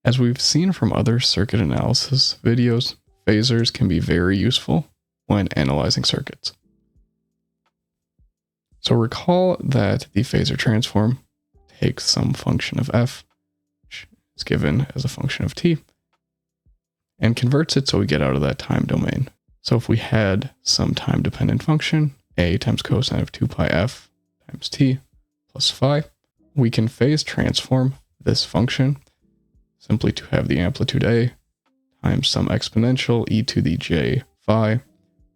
As we've seen from other circuit analysis videos, phasors can be very useful when analyzing circuits. So recall that the phasor transform takes some function of f, which is given as a function of t, and converts it so we get out of that time domain. So if we had some time-dependent function, a times cosine of 2 pi f times t plus phi, we can phase transform this function simply to have the amplitude a times some exponential e to the j phi,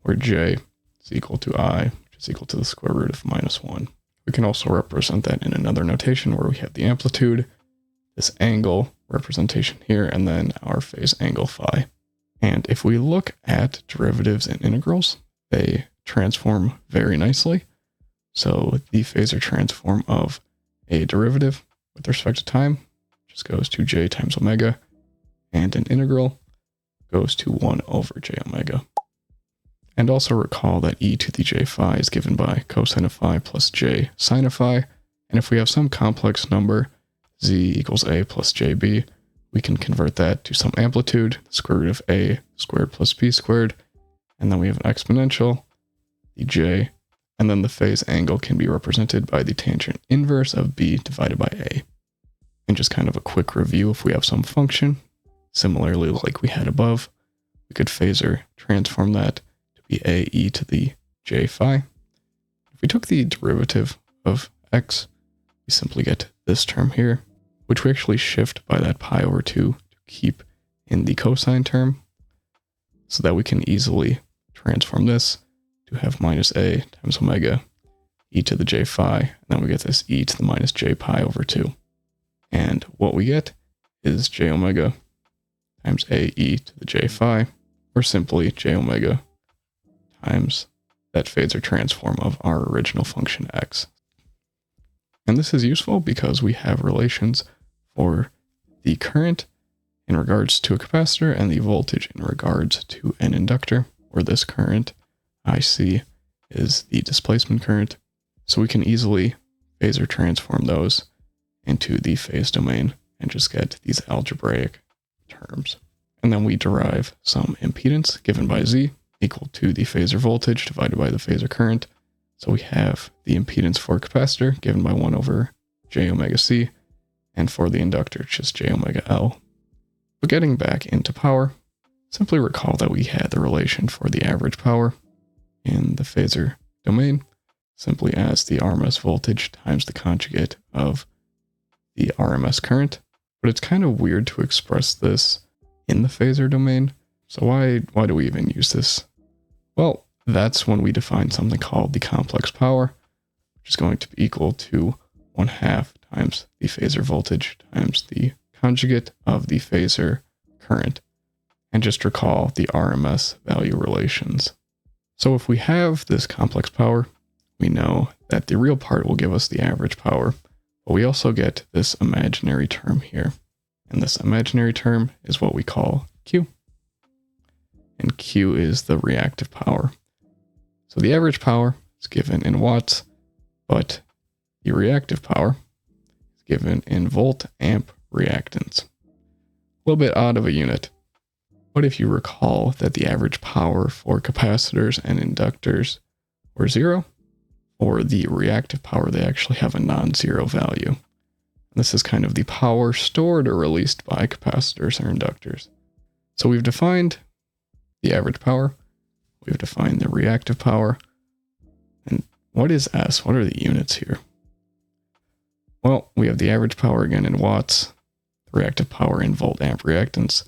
where j is equal to I, which is equal to the square root of -1. We can also represent that in another notation where we have the amplitude, this angle representation here, and then our phase angle phi. And if we look at derivatives and integrals, they transform very nicely. So the phasor transform of a derivative with respect to time just goes to j times omega, and an integral goes to 1 over j omega. And also recall that e to the j phi is given by cosine of phi plus j sine of phi, and if we have some complex number, z equals a plus jb, we can convert that to some amplitude, the square root of a squared plus b squared, and then we have an exponential, the j, and then the phase angle can be represented by the tangent inverse of b divided by a. And just kind of a quick review, if we have some function, similarly like we had above, we could phasor transform that to be a e to the j phi. If we took the derivative of x, we simply get this term here, which we actually shift by that pi over 2 to keep in the cosine term, so that we can easily transform this to have minus a times omega e to the j phi, and then we get this e to the minus j pi over 2. And what we get is j omega times a e to the j phi, or simply j omega times that phasor transform of our original function x. And this is useful because we have relations for the current in regards to a capacitor and the voltage in regards to an inductor, where this current IC is the displacement current. So we can easily phasor transform those into the phase domain and just get these algebraic terms. And then we derive some impedance given by Z equal to the phasor voltage divided by the phasor current. So we have the impedance for a capacitor given by 1 over j omega c, and for the inductor, just j omega L. But getting back into power, simply recall that we had the relation for the average power in the phasor domain, simply as the RMS voltage times the conjugate of the RMS current. But it's kind of weird to express this in the phasor domain. So why do we even use this? Well, that's when we define something called the complex power, which is going to be equal to 1/2 times the phasor voltage times the conjugate of the phasor current. And just recall the RMS value relations. So if we have this complex power, we know that the real part will give us the average power, but we also get this imaginary term here. And this imaginary term is what we call Q. And Q is the reactive power. So the average power is given in watts, but the reactive power is given in volt-amp reactance. A little bit odd of a unit, but if you recall that the average power for capacitors and inductors were 0, or the reactive power, they actually have a non-zero value. And this is kind of the power stored or released by capacitors or inductors. So we've defined the average power, we've defined the reactive power, and what is S? What are the units here? Well, we have the average power again in watts, the reactive power in volt-amp reactance.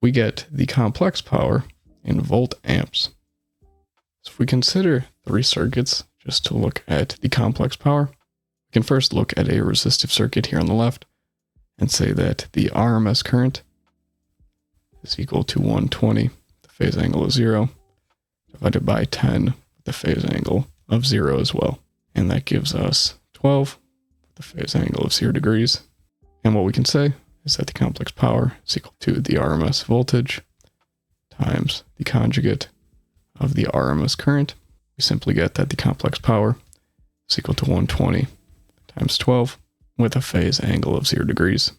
We get the complex power in volt-amps. So if we consider 3 circuits, just to look at the complex power, we can first look at a resistive circuit here on the left and say that the RMS current is equal to 120, the phase angle of 0, divided by 10, the phase angle of 0 as well. And that gives us 12, the phase angle of 0 degrees. And what we can say is that the complex power is equal to the RMS voltage times the conjugate of the RMS current. We simply get that the complex power is equal to 120 times 12 with a phase angle of 0 degrees.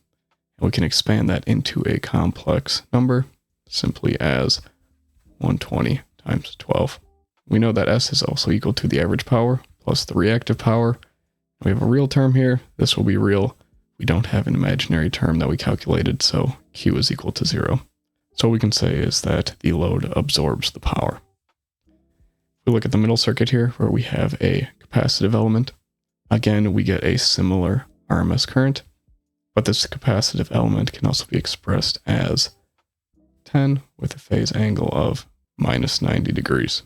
And we can expand that into a complex number simply as 120 times 12. We know that S is also equal to the average power plus the reactive power. We have a real term here. This will be real. We don't have an imaginary term that we calculated, so Q is equal to 0. So what we can say is that the load absorbs the power. If we look at the middle circuit here, where we have a capacitive element, again, we get a similar RMS current, but this capacitive element can also be expressed as 10 with a phase angle of minus 90 degrees.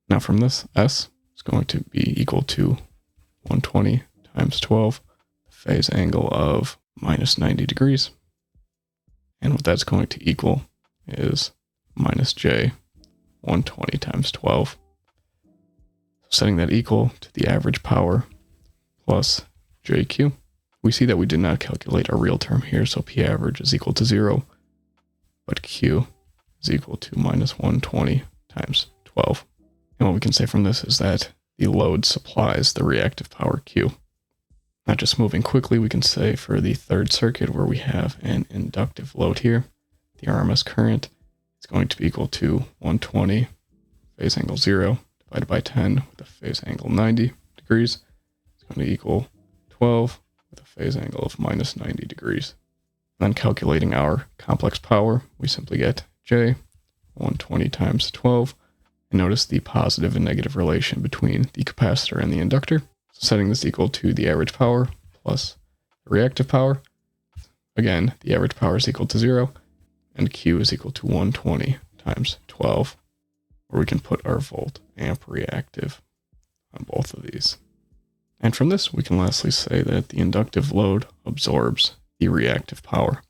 Now from this, S is going to be equal to 120 times 12, phase angle of minus 90 degrees. And what that's going to equal is minus J 120 times 12. Setting that equal to the average power plus JQ. We see that we did not calculate a real term here, so P average is equal to 0, but Q is equal to minus 120 times 12. And what we can say from this is that the load supplies the reactive power Q. Not just moving quickly, we can say for the third circuit where we have an inductive load here, the RMS current is going to be equal to 120 phase angle 0 divided by 10 with a phase angle 90 degrees. It's going to equal 12 with a phase angle of minus 90 degrees. Then calculating our complex power, we simply get J 120 times 12. And notice the positive and negative relation between the capacitor and the inductor. So setting this equal to the average power plus the reactive power. Again, the average power is equal to 0, and Q is equal to 120 times 12, where we can put our volt amp reactive on both of these. And from this, we can lastly say that the inductive load absorbs the reactive power.